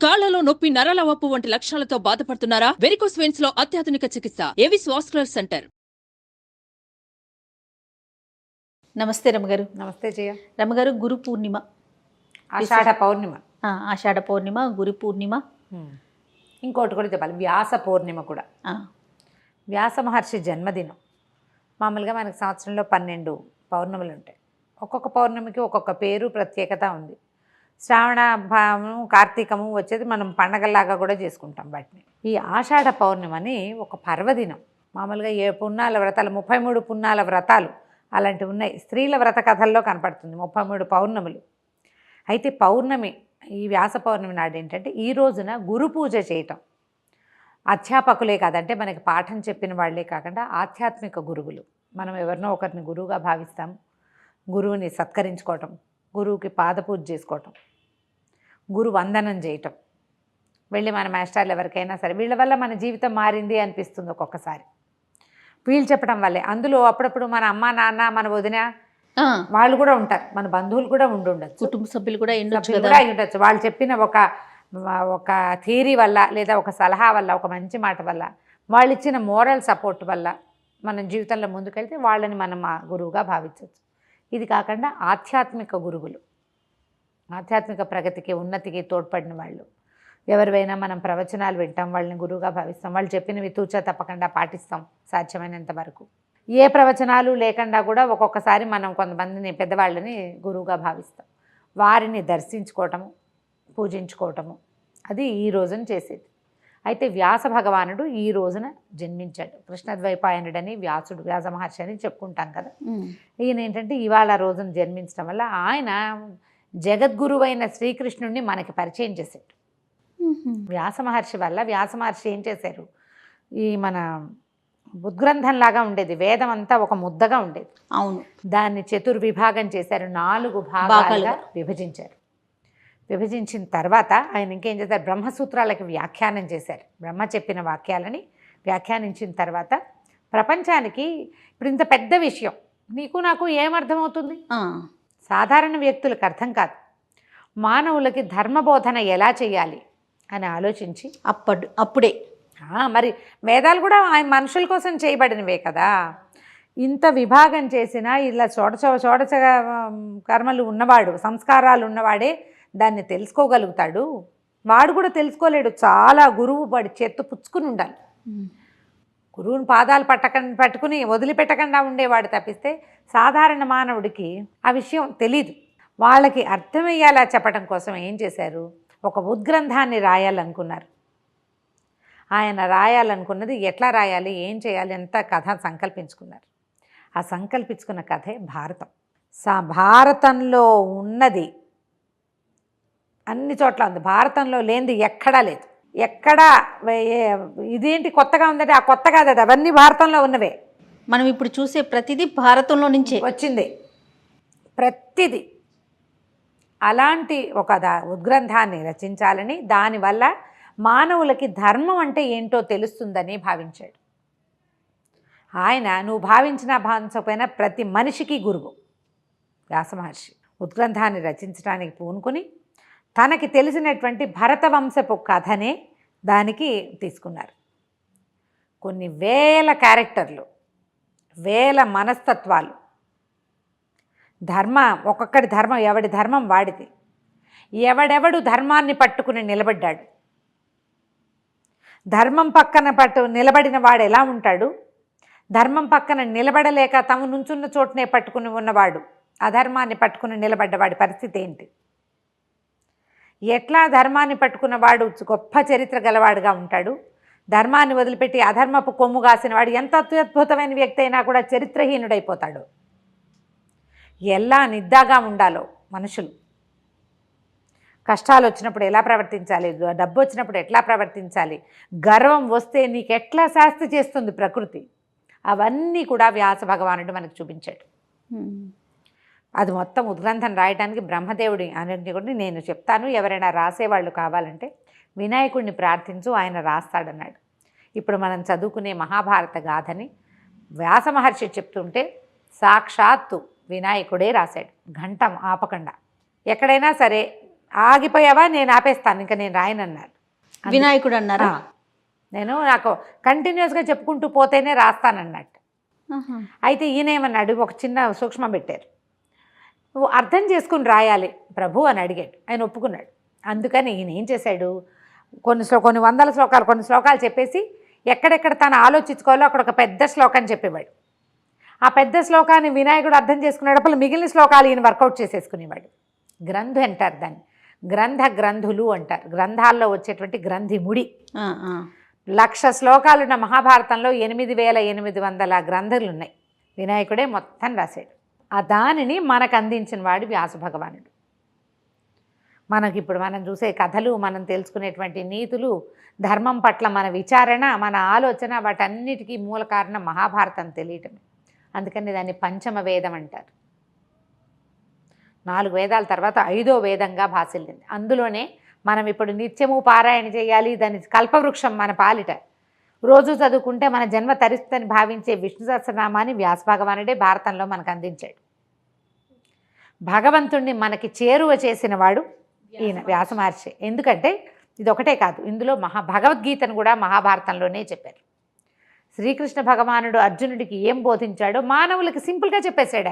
కాళ్లలో నొప్పి, నరాల వాపు వంటి లక్షణాలతో బాధపడుతున్నారా? వెరికోస్ వెయిన్స్ లో అత్యాధునిక చికిత్స ఏవిస్ వాస్కులర్ సెంటర్. నమస్తే రమగారు. నమస్తే జయ. రమగారు, గురు పూర్ణిమ, ఆషాఢ పౌర్ణిమ. ఆషాఢ పౌర్ణిమ, గురు పూర్ణిమ, ఇంకోటి కూడా చెప్పాలి, వ్యాస పౌర్ణిమ కూడా. వ్యాస మహర్షి జన్మదినం. మామూలుగా మనకు సంవత్సరంలో 12 పౌర్ణములు ఉంటాయి. ఒక్కొక్క పౌర్ణమికి ఒక్కొక్క పేరు, ప్రత్యేకత ఉంది. శ్రావణ భావము, కార్తీకము వచ్చేది మనం పండగల్లాగా కూడా చేసుకుంటాం వాటిని. ఈ ఆషాఢ పౌర్ణిమని ఒక పర్వదినం. మామూలుగా పున్నాల వ్రతాలు, 33 పున్నాల వ్రతాలు అలాంటివి ఉన్నాయి. స్త్రీల వ్రత కథల్లో కనపడుతుంది 33 పౌర్ణములు. అయితే పౌర్ణమి, ఈ వ్యాస పౌర్ణమి నాడు ఏంటంటే ఈ రోజున గురు పూజ చేయటం. అధ్యాపకులే కాదంటే మనకి పాఠం చెప్పిన వాళ్ళే కాకుండా ఆధ్యాత్మిక గురువులు. మనం ఎవరినో ఒకరిని గురువుగా భావిస్తాం. గురువుని సత్కరించుకోవటం, గురువుకి పాదపూజ చేసుకోవటం, గురు వందనం చేయటం, వెళ్ళి మన మాస్టర్లు ఎవరికైనా సరే వీళ్ళ వల్ల మన జీవితం మారింది అనిపిస్తుంది ఒక్కొక్కసారి. వీళ్ళు చెప్పడం వల్లే. అందులో అప్పుడప్పుడు మన అమ్మ, నాన్న, మన వదిన వాళ్ళు కూడా ఉంటారు, మన బంధువులు కూడా ఉండొచ్చు, కుటుంబ సభ్యులు కూడా ఉండొచ్చు. వాళ్ళు చెప్పిన ఒక థియరీ వల్ల, లేదా ఒక సలహా వల్ల, ఒక మంచి మాట వల్ల, వాళ్ళు ఇచ్చిన మోరల్ సపోర్ట్ వల్ల మనం జీవితంలో ముందుకెళ్తే వాళ్ళని మనం గురువుగా భావించవచ్చు. ఇది కాకుండా ఆధ్యాత్మిక గురువులు, ఆధ్యాత్మిక ప్రగతికి, ఉన్నతికి తోడ్పడిన వాళ్ళు. ఎవరివైనా మనం ప్రవచనాలు వింటాం, వాళ్ళని గురువుగా భావిస్తాం. వాళ్ళు చెప్పినవి తూచా తప్పకుండా పాటిస్తాం సాధ్యమైనంత వరకు. ఏ ప్రవచనాలు లేకుండా కూడా ఒక్కొక్కసారి మనం కొంతమందిని, పెద్దవాళ్ళని గురువుగా భావిస్తాం. వారిని దర్శించుకోవటము, పూజించుకోవటము, అది ఈ రోజున చేసేది. అయితే వ్యాస భగవానుడు ఈ రోజున జన్మించాడు. కృష్ణద్వైపాయనుడని వ్యాసుడు, వ్యాస మహర్షి అని చెప్పుకుంటాం కదా. ఈయన ఏంటంటే ఇవాళ రోజున జన్మించడం వల్ల ఆయన జగద్గురువైన శ్రీకృష్ణుడిని మనకి పరిచయం చేశాడు. వ్యాస మహర్షి వల్ల, వ్యాస మహర్షి ఏం చేశారు, ఈ మన ఉద్గ్రంథంలాగా ఉండేది, వేదం అంతా ఒక ముద్దగా ఉండేది. అవును, దాన్ని చతుర్విభాగం చేశారు, 4 భాగాలుగా విభజించారు. విభజించిన తర్వాత ఆయన ఇంకేం చేశారు, బ్రహ్మసూత్రాలకి వ్యాఖ్యానం చేశారు. బ్రహ్మ చెప్పిన వాక్యాలని వ్యాఖ్యానించిన తర్వాత ప్రపంచానికి, ఇప్పుడు ఇంత పెద్ద విషయం నీకు నాకు ఏమర్థమవుతుంది, సాధారణ వ్యక్తులకు అర్థం కాదు. మానవులకి ధర్మబోధన ఎలా చేయాలి అని ఆలోచించి అప్పుడే మరి వేదాలు కూడా ఆయన మనుషుల కోసం చేయబడినవే కదా. ఇంత విభాగం చేసినా ఇలా చోడచ కర్మలు ఉన్నవాడు, సంస్కారాలు ఉన్నవాడే దాన్ని తెలుసుకోగలుగుతాడు. వాడు కూడా తెలుసుకోలేడు. చాలా గురువు వాడి చేత్తో పుచ్చుకుని ఉండాలి. గురువుని పాదాలు పట్టుకుని వదిలిపెట్టకుండా ఉండేవాడు తప్పిస్తే సాధారణ మానవుడికి ఆ విషయం తెలీదు. వాళ్ళకి అర్థమయ్యేలా చెప్పడం కోసం ఏం చేశారు, ఒక ఉద్గ్రంథాన్ని రాయాలనుకున్నారు. ఆయన రాయాలనుకున్నది ఎట్లా రాయాలి, ఏం చేయాలి అంత కథ సంకల్పించుకున్నారు. ఆ సంకల్పించుకున్న కథే భారతం. భారతంలో ఉన్నది అన్ని చోట్ల ఉంది. భారతంలో లేనిది ఎక్కడా లేదు. ఎక్కడా ఇదేంటి కొత్తగా ఉందంటే ఆ కొత్త కాదు, అది అవన్నీ భారతంలో ఉన్నవే. మనం ఇప్పుడు చూసే ప్రతిదీ భారతంలో నుంచే వచ్చింది, ప్రతిదీ. అలాంటి ఒక ఉద్గ్రంథాన్ని రచించాలని, దానివల్ల మానవులకి ధర్మం అంటే ఏంటో తెలుస్తుందని భావించాడు ఆయన. నువ్వు భావించినా భావించకపోయినా ప్రతి మనిషికి గురువు వ్యాసమహర్షి. ఉద్గ్రంథాన్ని రచించడానికి పూనుకొని తనకి తెలిసినటువంటి భరతవంశపు కథనే దానికి తీసుకున్నారు. కొన్ని వేల క్యారెక్టర్లు, వేల మనస్తత్వాలు, ఒక్కొక్కటి ధర్మం, ఎవడి ధర్మం వాడిది. ఎవడెవడు ధర్మాన్ని పట్టుకుని నిలబడ్డాడు, ధర్మం పక్కన నిలబడిన వాడు ఎలా ఉంటాడు, ధర్మం పక్కన నిలబడలేక తమ నుంచున్న చోటనే పట్టుకుని ఉన్నవాడు, అధర్మాన్ని పట్టుకుని నిలబడ్డవాడి పరిస్థితి ఏంటి, ఎట్లా ధర్మాన్ని పట్టుకున్నవాడు గొప్ప చరిత్ర గలవాడుగా ఉంటాడు, ధర్మాన్ని వదిలిపెట్టి అధర్మపు కొమ్ము కాసిన వాడు ఎంత అత్యద్భుతమైన వ్యక్తి అయినా కూడా చరిత్రహీనుడైపోతాడు. ఎలా నిద్దాగా ఉండాలో మనుషులు, కష్టాలు వచ్చినప్పుడు ఎలా ప్రవర్తించాలి, డబ్బు వచ్చినప్పుడు ఎట్లా ప్రవర్తించాలి, గర్వం వస్తే నీకు ఎట్లా శాస్తి చేస్తుంది ప్రకృతి, అవన్నీ కూడా వ్యాస భగవానుడు మనకు చూపించాడు. అది మొత్తం ఉద్గ్రంథం రాయడానికి బ్రహ్మదేవుడి అనుజ్ఞ నేను చెప్తాను, ఎవరైనా రాసేవాళ్ళు కావాలంటే వినాయకుడిని ప్రార్థించు, ఆయన రాస్తాడన్నాడు. ఇప్పుడు మనం చదువుకునే మహాభారత గాథని వ్యాస మహర్షి చెప్తుంటే సాక్షాత్తు వినాయకుడే రాశాడు, ఘంటం ఆపకుండా. ఎక్కడైనా సరే ఆగిపోయావా, నేను ఆపేస్తాను, ఇంకా నేను రాయనన్నారు. వినాయకుడు అన్నారా? నాకు కంటిన్యూస్గా చెప్పుకుంటూ పోతేనే రాస్తానన్నట్టు. అయితే ఈయన ఏమన్నాడు, ఒక చిన్న సూక్ష్మం పెట్టారు, నువ్వు అర్థం చేసుకుని రాయాలి ప్రభు అని అడిగాడు. ఆయన ఒప్పుకున్నాడు. అందుకని ఈయన ఏం చేశాడు, కొన్ని వందల శ్లోకాలు, కొన్ని శ్లోకాలు చెప్పేసి ఎక్కడెక్కడ తను ఆలోచించుకోవాలో అక్కడ ఒక పెద్ద శ్లోకాన్ని చెప్పేవాడు. ఆ పెద్ద శ్లోకాన్ని వినాయకుడు అర్థం చేసుకునేటప్పుడు మిగిలిన శ్లోకాలు ఈయన వర్కౌట్ చేసేసుకునేవాడు. గ్రంథు అంటారు దాన్ని, గ్రంథులు అంటారు. గ్రంథాల్లో వచ్చేటువంటి గ్రంథి ముడి. 1,00,000 శ్లోకాలున్న మహాభారతంలో 8,800 గ్రంథులు ఉన్నాయి. వినాయకుడే మొత్తం రాశాడు. ఆ దానిని మనకు అందించిన వాడు వ్యాస భగవానుడు. మనకిప్పుడు మనం చూసే కథలు, మనం తెలుసుకునేటువంటి నీతులు, ధర్మం పట్ల మన విచారణ, మన ఆలోచన, వాటన్నిటికీ మూల కారణం మహాభారతం తెలియటమే. అందుకని దాన్ని పంచమ వేదం అంటారు. 4 వేదాల తర్వాత 5వ వేదంగా భాసిల్లింది. అందులోనే మనం ఇప్పుడు నిత్యము పారాయణ చేయాలి. దాని కల్పవృక్షం మన పాలిట. రోజు చదువుకుంటే మన జన్మ తరిస్తుందని భావించే విష్ణు సహస్రనామాన్ని వ్యాస భగవానుడే భారతంలో మనకు అందించాడు. భగవంతుణ్ణి మనకి చేరువ చేసిన వాడు ఈయన వ్యాస మహర్షి. ఎందుకంటే ఇది ఒకటే కాదు, ఇందులో భగవద్గీతను కూడా మహాభారతంలోనే చెప్పారు. శ్రీకృష్ణ భగవానుడు అర్జునుడికి ఏం బోధించాడో మానవులకి సింపుల్గా చెప్పేశాడు.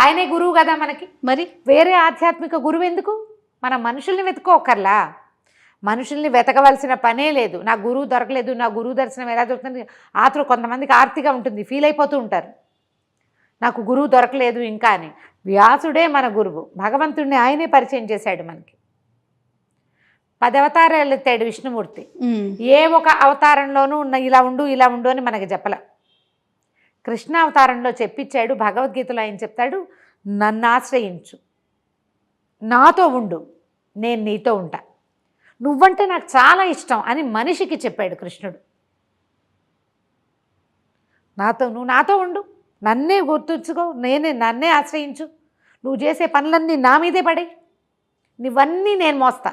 ఆయనే గురువు కదా మనకి. మరి వేరే ఆధ్యాత్మిక గురువు ఎందుకు? మనం మనుషుల్ని వెతుక్కోకర్లా, మనుషుల్ని వెతకవలసిన పనే లేదు. నా గురువు దొరకలేదు, నా గురువు దర్శనం ఎలా దొరుకుతుంది? కొంతమందికి ఆర్తిగా ఉంటుంది, ఫీల్ అయిపోతూ ఉంటారు, నాకు గురువు దొరకలేదు ఇంకా అని. వ్యాసుడే మన గురువు. భగవంతుడిని ఆయనే పరిచయం చేశాడు మనకి. 10 అవతారాలు ఎత్తాడు విష్ణుమూర్తి. ఏ ఒక అవతారంలోనూ ఇలా ఉండు అని మనకి చెప్పల. కృష్ణ అవతారంలో చెప్పించాడు. భగవద్గీతలో ఆయన చెప్తాడు, నన్ను ఆశ్రయించు, నాతో ఉండు, నేను నీతో ఉంటా, నువ్వంటే నాకు చాలా ఇష్టం అని మనిషికి చెప్పాడు కృష్ణుడు. నువ్వు నాతో ఉండు, నన్నే గుర్తుంచుకో, నన్నే ఆశ్రయించు, నువ్వు చేసే పనులన్నీ నా మీదే పడే, నువ్వన్నీ నేను మోస్తా,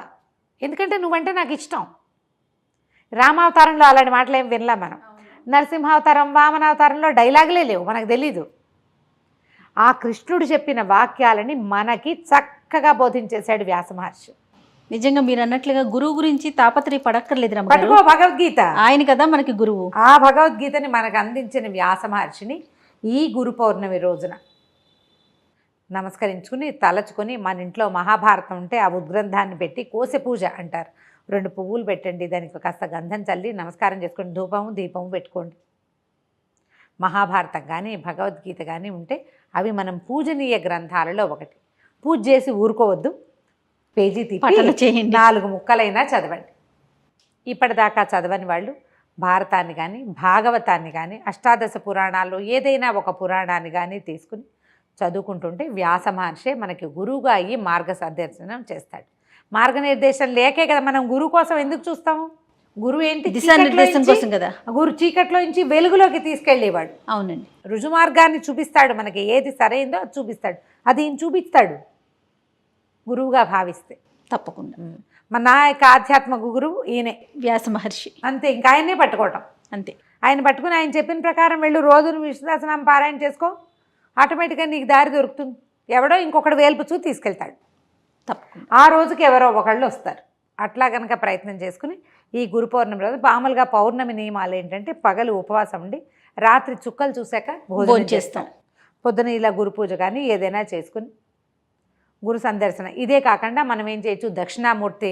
ఎందుకంటే నువ్వంటే నాకు ఇష్టం. రామావతారంలో అలాంటి మాటలు ఏం వినలా మనం. నరసింహావతారం, వామనావతారంలో డైలాగులే లేవు, మనకు తెలీదు. ఆ కృష్ణుడు చెప్పిన వాక్యాలని మనకి చక్కగా బోధించేశాడు వ్యాస మహర్షి. నిజంగా మీరు అన్నట్లుగా గురువు గురించి తాపత్రయ పడక్కర్లేదు. పట్టుకో భగవద్గీత, ఆయన కదా మనకి గురువు. ఆ భగవద్గీతని మనకు అందించిన వ్యాస మహర్షిని ఈ గురు పౌర్ణమి రోజున నమస్కరించుకుని తలచుకొని, మన ఇంట్లో మహాభారతం ఉంటే ఆ ఉద్గ్రంథాన్ని పెట్టి కోసె పూజ అంటారు, 2 పువ్వులు పెట్టండి, దానికి కాస్త గంధం చల్లి నమస్కారం చేసుకొని ధూపము దీపము పెట్టుకోండి. మహాభారతం కానీ భగవద్గీత కానీ ఉంటే అవి మనం పూజనీయ గ్రంథాలలో ఒకటి. పూజ చేసి ఊరుకోవద్దు, పేజీ తిప్పి చేయండి, 4 ముక్కలైనా చదవండి. ఇప్పటిదాకా చదవని వాళ్ళు భారతాన్ని కానీ భాగవతాన్ని కానీ అష్టాదశ పురాణాల్లో ఏదైనా ఒక పురాణాన్ని కానీ తీసుకుని చదువుకుంటుంటే వ్యాస మహర్షి మనకి గురువుగా అయ్యి మార్గనిర్దేశనం చేస్తాడు. మార్గనిర్దేశం లేకే కదా మనం గురువు కోసం ఎందుకు చూస్తాము? గురువు ఏంటి? దిశానిర్దేశం కోసం కదా. గురు చీకట్లో నుంచి వెలుగులోకి తీసుకెళ్ళేవాడు. అవునండి. రుజుమార్గాన్ని చూపిస్తాడు, మనకి ఏది సరైందో అది చూపిస్తాడు. అది ఈయన చూపిస్తాడు గురువుగా భావిస్తే. తప్పకుండా నా యొక్క ఆధ్యాత్మిక గురువు ఈయనే వ్యాస మహర్షి. అంతే, ఇంకా ఆయన్నే పట్టుకోవటం అంతే. ఆయన పట్టుకుని ఆయన చెప్పిన ప్రకారం వెళ్ళు, రోజును విష్ణు సహస్రనామం పారాయణ చేసుకో, ఆటోమేటిక్గా నీకు దారి దొరుకుతుంది. ఎవడో ఇంకొకడు వేల్పుచూ తీసుకెళ్తాడు. తప్పకుండా ఆ రోజుకి ఎవరో ఒకళ్ళు వస్తారు. అట్లా కనుక ప్రయత్నం చేసుకుని ఈ గురు పౌర్ణమి రోజు మామూలుగా పౌర్ణమి నియమాలు ఏంటంటే పగలు ఉపవాసం ఉండి రాత్రి చుక్కలు చూశాక భోజనం చేస్తాం. పొద్దున ఇలా గురు పూజ కానీ ఏదైనా చేసుకుని గురు సందర్శన. ఇదే కాకుండా మనం ఏం చేయొచ్చు, దక్షిణామూర్తి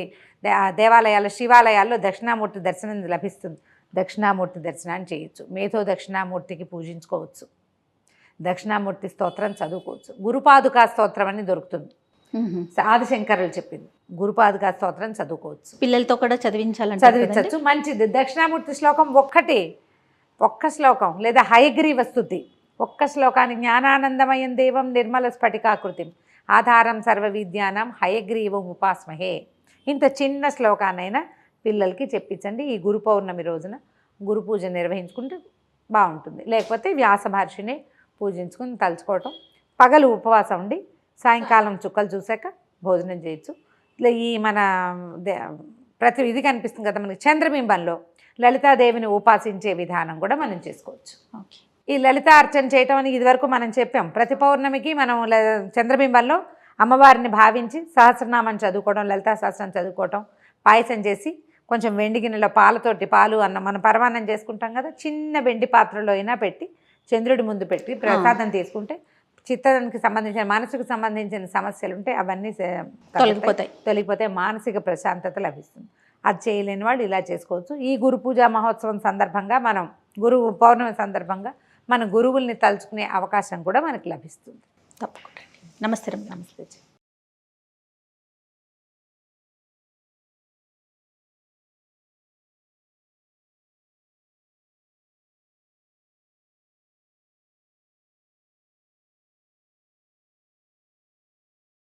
దేవాలయాల్లో శివాలయాల్లో దక్షిణామూర్తి దర్శనం లభిస్తుంది. దక్షిణామూర్తి దర్శనాన్ని చేయొచ్చు. మేధో దక్షిణామూర్తికి పూజించుకోవచ్చు, దక్షిణామూర్తి స్తోత్రం చదువుకోవచ్చు. గురుపాదుకా స్తోత్రం అని దొరుకుతుంది, ఆదిశంకరులు చెప్పింది. గురుపాదుకా స్తోత్రం చదువుకోవచ్చు, పిల్లలతో కూడా చదివించవచ్చు. మంచిది. దక్షిణామూర్తి శ్లోకం ఒక్క శ్లోకం లేదా హయగ్రీవ స్తుతి, ఒక్క శ్లోకాన్ని జ్ఞానానందమయం దేవం నిర్మల స్ఫటికాకృతిం ఆధారం సర్వ విద్యానం హయగ్రీవం ఉపాస్మహే. ఇంత చిన్న శ్లోకాన్నైనా పిల్లలకి చెప్పించండి. ఈ గురు పౌర్ణమి రోజున గురు పూజ నిర్వహించుకుంటే బాగుంటుంది. లేకపోతే వ్యాస మహర్షిని పూజించుకుని తలుచుకోవటం, పగలు ఉపవాసం ఉండి సాయంకాలం చుక్కలు చూశాక భోజనం చేయొచ్చు. ఇట్లా ఈ మన ప్రతి ఇది కనిపిస్తుంది కదా మనకి చంద్రబింబంలో లలితాదేవిని ఉపాసించే విధానం కూడా మనం చేసుకోవచ్చు. ఈ లలిత అర్చన చేయటం అని ఇదివరకు మనం చెప్పాం. ప్రతి పౌర్ణమికి మనం చంద్రబింబంలో అమ్మవారిని భావించి సహస్రనామం చదువుకోవడం, లలితా సహస్రం చదువుకోవటం, పాయసం చేసి కొంచెం వెండి గిన్నెలో పాలు అన్నం మనం పరమాన్నం చేసుకుంటాం కదా, చిన్న వెండి పాత్రలో అయినా పెట్టి చంద్రుడి ముందు పెట్టి ప్రసాదం తీసుకుంటే చిత్తానికి సంబంధించిన మనసుకు సంబంధించిన సమస్యలు ఉంటే అవన్నీ తొలగిపోతే మానసిక ప్రశాంతత లభిస్తుంది. అది చేయలేని వాళ్ళు ఇలా చేసుకోవచ్చు. ఈ గురు పూజా మహోత్సవం సందర్భంగా మనం పౌర్ణమి సందర్భంగా మన గురువుల్ని తలుచుకునే అవకాశం కూడా మనకు లభిస్తుంది. తప్పకుండా. నమస్తే. నమస్తే.